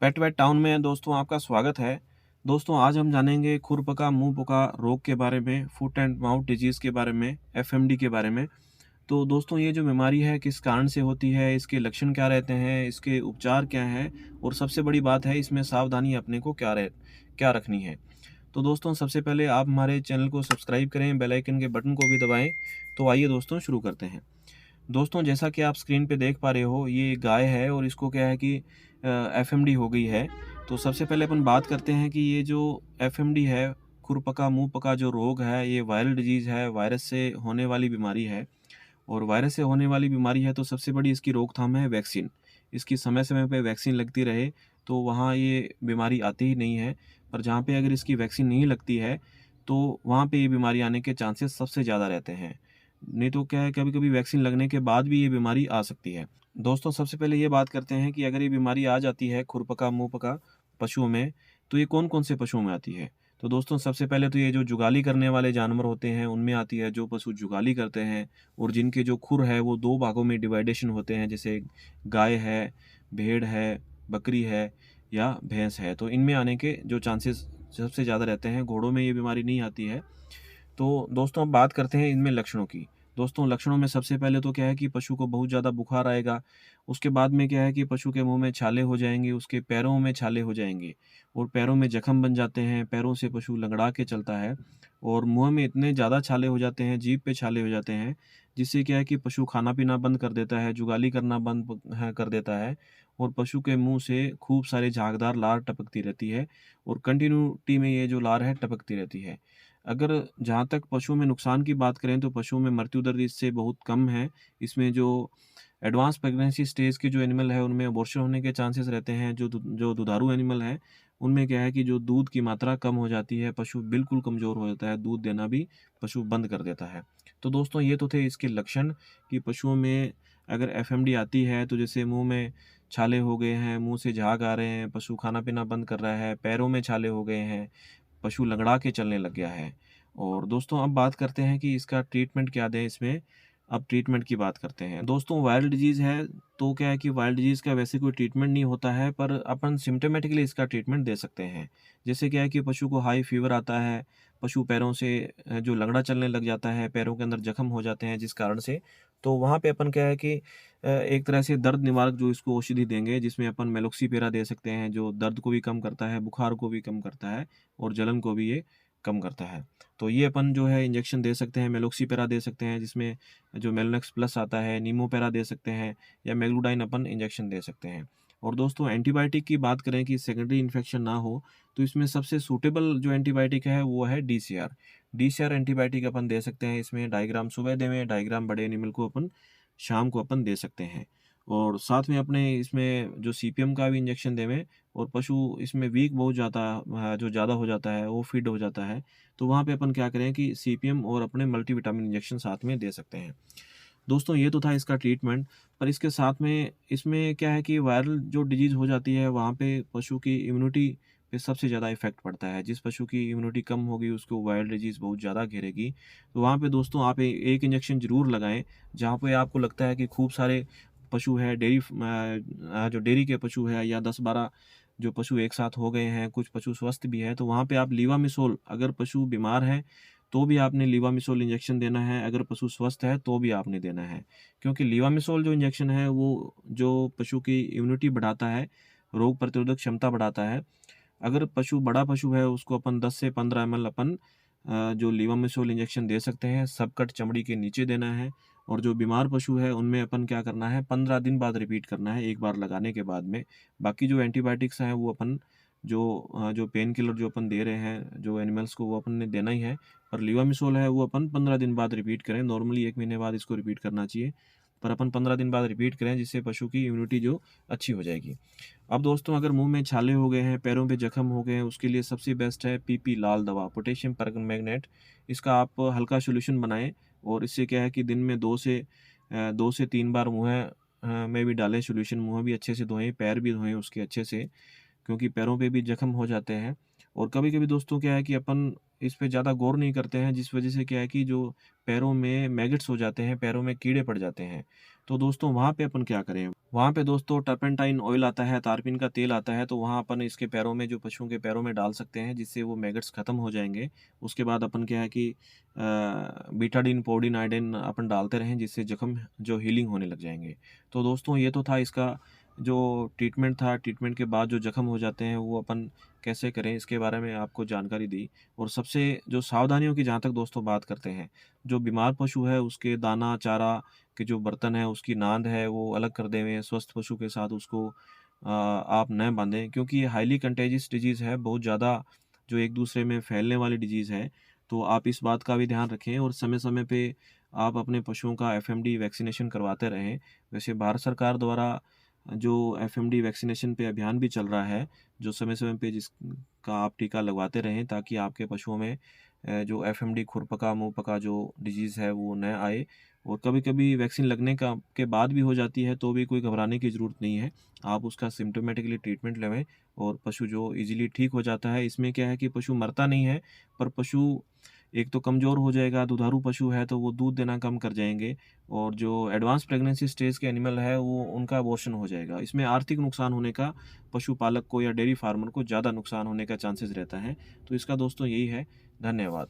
पेट wait town में दोस्तों आपका स्वागत है। दोस्तों आज हम जानेंगे खुरपका मुंह पका रोग के बारे में, फुट एंड माउथ डिजीज़ के बारे में, एफएमडी के बारे में। तो दोस्तों ये जो बीमारी है किस कारण से होती है, इसके लक्षण क्या रहते हैं, इसके उपचार क्या हैं और सबसे बड़ी बात है इसमें सावधानी अपने को क्या रखनी है। तो दोस्तों सबसे पहले आप हमारे चैनल को सब्सक्राइब करें, बेल आइकन के बटन को भी दबाएँ। तो आइए दोस्तों शुरू करते हैं। दोस्तों जैसा कि आप स्क्रीन पे देख पा रहे हो, ये गाय है और इसको क्या है कि एफएमडी हो गई है। तो सबसे पहले अपन बात करते हैं कि ये जो एफएमडी है, खुरपका मुंह पका जो रोग है, ये वायरल डिजीज़ है, वायरस से होने वाली बीमारी है। और वायरस से होने वाली बीमारी है तो सबसे बड़ी इसकी रोकथाम है वैक्सीन। इसकी समय-समय पे वैक्सीन लगती रहे तो वहाँ ये बीमारी आती ही नहीं है। पर जहाँ पे अगर इसकी वैक्सीन नहीं लगती है, तो वहाँ पे ये बीमारी आने के चांसेस सबसे ज़्यादा रहते हैं। नहीं तो क्या है, कभी-कभी वैक्सीन लगने के बाद भी ये बीमारी आ सकती है। दोस्तों सबसे पहले ये बात करते हैं कि अगर ये बीमारी आ जाती है खुरपका मुंह पका पशुओं में, तो ये कौन-कौन से पशुओं में आती है? तो दोस्तों सबसे पहले तो ये जो जुगाली करने वाले जानवर होते हैं उनमें आती है। जो पशु जुगाली करते हैं और जिनके जो खुर है वो 2 भागों में डिवाइडेशन होते हैं, जैसे गाय है, भेड़ है, बकरी है या भैंस है। तो इनमें आने के जो चांसेस सबसे ज़्यादा रहते हैं। घोड़ों में ये बीमारी नहीं आती है। तो दोस्तों अब बात करते हैं इनमें लक्षणों की। दोस्तों लक्षणों में सबसे पहले तो क्या है कि पशु को बहुत ज़्यादा बुखार आएगा। उसके बाद में क्या है कि पशु के मुँह में छाले हो जाएँगे, उसके पैरों में छाले हो जाएँगे और पैरों में जख्म बन जाते हैं, पैरों से पशु लँगड़ा के चलता है और मुँह में इतने ज़्यादा छाले हो जाते हैं, जीभ पे छाले हो जाते हैं, जिससे क्या है कि पशु खाना-पीना बंद कर देता है, जुगाली करना बंद कर देता है और पशु के मुँह से खूब सारी झागदार लार टपकती रहती है और कंटिन्यूटी में ये जो लार है टपकती रहती है। अगर जहाँ तक पशुओं में नुकसान की बात करें तो पशुओं में मृत्यु दर इससे बहुत कम है। इसमें जो एडवांस प्रेगनेंसी स्टेज के जो एनिमल है उनमें अबॉर्शन होने के चांसेस रहते हैं। जो दुधारू एनिमल है उनमें क्या है कि जो दूध की मात्रा कम हो जाती है, पशु बिल्कुल कमज़ोर हो जाता है, दूध देना भी पशु बंद कर देता है। तो दोस्तों ये तो थे इसके लक्षण कि पशुओं में अगर एफएमडी आती है तो जैसे मुँह में छाले हो गए हैं, मुँह से झाग आ रहे हैं, पशु खाना-पीना बंद कर रहा है, पैरों में छाले हो गए हैं, पशु लँगड़ा के चलने लग गया है। और दोस्तों अब बात करते हैं कि इसका ट्रीटमेंट क्या दें इसमें। अब ट्रीटमेंट की बात करते हैं। दोस्तों वायरल डिजीज़ है तो क्या है कि वायरल डिजीज़ का वैसे कोई ट्रीटमेंट नहीं होता है, पर अपन सिम्प्टोमेटिकली इसका ट्रीटमेंट दे सकते हैं। जैसे क्या है कि पशु को हाई फ़ीवर आता है, पशु पैरों से जो लंगड़ा चलने लग जाता है, पैरों के अंदर जख्म हो जाते हैं जिस कारण से, तो वहाँ पे अपन क्या है कि एक तरह से दर्द निवारक जो इसको औषधि देंगे, जिसमें अपन मेलोक्सिपेरा दे सकते हैं, जो दर्द को भी कम करता है, बुखार को भी कम करता है और जलन को भी ये कम करता है। तो ये अपन जो है इंजेक्शन दे सकते हैं, मेलोक्सिपेरा दे सकते हैं, जिसमें जो मेलोनेक्स प्लस आता है, नीमोपेरा दे सकते हैं या मेग्लूडाइन अपन इंजेक्शन दे सकते हैं। और दोस्तों एंटीबायोटिक की बात करें कि सेकेंडरी इन्फेक्शन ना हो, तो इसमें सबसे सूटेबल जो एंटीबायोटिक है वो है डीसीआर। डीसीआर एंटीबायोटिक अपन दे सकते हैं। इसमें 2.5 ग्राम सुबह देवें, 2.5 ग्राम बड़े एनिमल को अपन शाम को अपन दे सकते हैं। और साथ में अपने इसमें जो सीपीएम का भी इंजेक्शन देवें और पशु इसमें वीक बहुत जो ज़्यादा हो जाता है, वो फ़ीड हो जाता है, तो वहाँ पे अपन क्या करें कि सीपीएम और अपने मल्टीविटामिन इंजेक्शन साथ में दे सकते हैं। दोस्तों ये तो था इसका ट्रीटमेंट, पर इसके साथ में इसमें क्या है कि वायरल जो डिजीज़ हो जाती है वहाँ पे पशु की इम्यूनिटी पे सबसे ज़्यादा इफ़ेक्ट पड़ता है। जिस पशु की इम्यूनिटी कम होगी उसको वायरल डिजीज़ बहुत ज़्यादा घेरेगी। तो वहाँ पे दोस्तों आप एक इंजेक्शन ज़रूर लगाएँ, जहाँ पे आपको लगता है कि खूब सारे पशु है, जो डेयरी के पशु है या 10-12 जो पशु एक साथ हो गए हैं, कुछ पशु स्वस्थ भी हैं, तो वहाँ पे आप लीवामिसोल, अगर पशु बीमार है तो भी आपने लीवामिसोल इंजेक्शन देना है, अगर पशु स्वस्थ है तो भी आपने देना है। क्योंकि लीवामिसोल जो इंजेक्शन है वो जो पशु की इम्यूनिटी बढ़ाता है, रोग प्रतिरोधक क्षमता बढ़ाता है। अगर पशु बड़ा पशु है उसको अपन 10 से 15 एमएल अपन जो लीवामिसोल इंजेक्शन दे सकते हैं, सबकट चमड़ी के नीचे देना है। और जो बीमार पशु है उनमें अपन क्या करना है, 15 दिन बाद रिपीट करना है एक बार लगाने के बाद में। बाकी जो एंटीबायोटिक्स हैं वो अपन जो पेन किलर जो अपन दे रहे हैं जो एनिमल्स को, वो अपन ने देना ही है। पर लीवामिसोल है वो अपन 15 दिन बाद रिपीट करें। नॉर्मली 1 महीने बाद इसको रिपीट करना चाहिए, पर अपन 15 दिन बाद रिपीट करें जिससे पशु की इम्यूनिटी जो अच्छी हो जाएगी। अब दोस्तों अगर मुँह में छाले हो गए हैं, पैरों पे जख्म हो गए हैं, उसके लिए सबसे बेस्ट है पीपी लाल दवा, पोटेशियम परमैंगनेट। इसका आप हल्का सॉल्यूशन बनाएँ और इससे क्या है कि दिन में 2 से 3 बार मुँह में भी डालें सॉल्यूशन, मुँह भी अच्छे से धोएँ, पैर भी धोएँ उसके अच्छे से, क्योंकि पैरों पे भी जख्म हो जाते हैं। और कभी-कभी दोस्तों क्या है कि अपन इस पे ज़्यादा गौर नहीं करते हैं, जिस वज़ह से क्या है कि जो पैरों में मैगेट्स हो जाते हैं, पैरों में कीड़े पड़ जाते हैं। तो दोस्तों वहाँ पे अपन क्या करें? वहाँ पे दोस्तों टर्पेंटाइन ऑयल आता है, तारपीन का तेल आता है, तो वहाँ अपन इसके पैरों में, जो पशुओं के पैरों में डाल सकते हैं, जिससे वो मैगेट्स खत्म हो जाएँगे। उसके बाद अपन क्या है कि बीटाडीन, पोविडीन, आयोडीन अपन डालते रहें, जिससे ज़ख्म जो हीलिंग होने लग जाएँगे। तो दोस्तों ये तो था इसका जो ट्रीटमेंट था, ट्रीटमेंट के बाद जो ज़ख्म हो जाते हैं वो अपन कैसे करें, इसके बारे में आपको जानकारी दी। और सबसे जो सावधानियों की जहाँ तक दोस्तों बात करते हैं, जो बीमार पशु है उसके दाना, चारा के जो बर्तन है, उसकी नांद है वो अलग कर देवें, स्वस्थ पशु के साथ उसको आप न बाँधें, क्योंकि ये हाइली कंटेजियस डिज़ीज़ है, बहुत ज़्यादा जो एक-दूसरे में फैलने वाली डिज़ीज़ है। तो आप इस बात का भी ध्यान रखें और समय-समय पे आप अपने पशुओं का एफएमडी वैक्सीनेशन करवाते रहें। वैसे भारत सरकार द्वारा जो एफएमडी वैक्सीनेशन पे अभियान भी चल रहा है, जो समय-समय पे जिसका आप टीका लगवाते रहें, ताकि आपके पशुओं में जो एफएमडी खुरपका, मुंहपका जो डिज़ीज़ है वो न आए। और कभी-कभी वैक्सीन लगने का के बाद भी हो जाती है, तो भी कोई घबराने की ज़रूरत नहीं है। आप उसका सिम्प्टोमेटिकली ट्रीटमेंट लेवें और पशु जो ईज़िली ठीक हो जाता है। इसमें क्या है कि पशु मरता नहीं है, पर पशु एक तो कमज़ोर हो जाएगा, दुधारू पशु है तो वो दूध देना कम कर जाएँगे, और जो एडवांस प्रेगनेंसी स्टेज के एनिमल है वो उनका अबॉर्शन हो जाएगा। इसमें आर्थिक नुकसान होने का पशुपालक को या डेयरी फार्मर को ज़्यादा नुकसान होने का चांसेस रहता है। तो इसका दोस्तों यही है। धन्यवाद।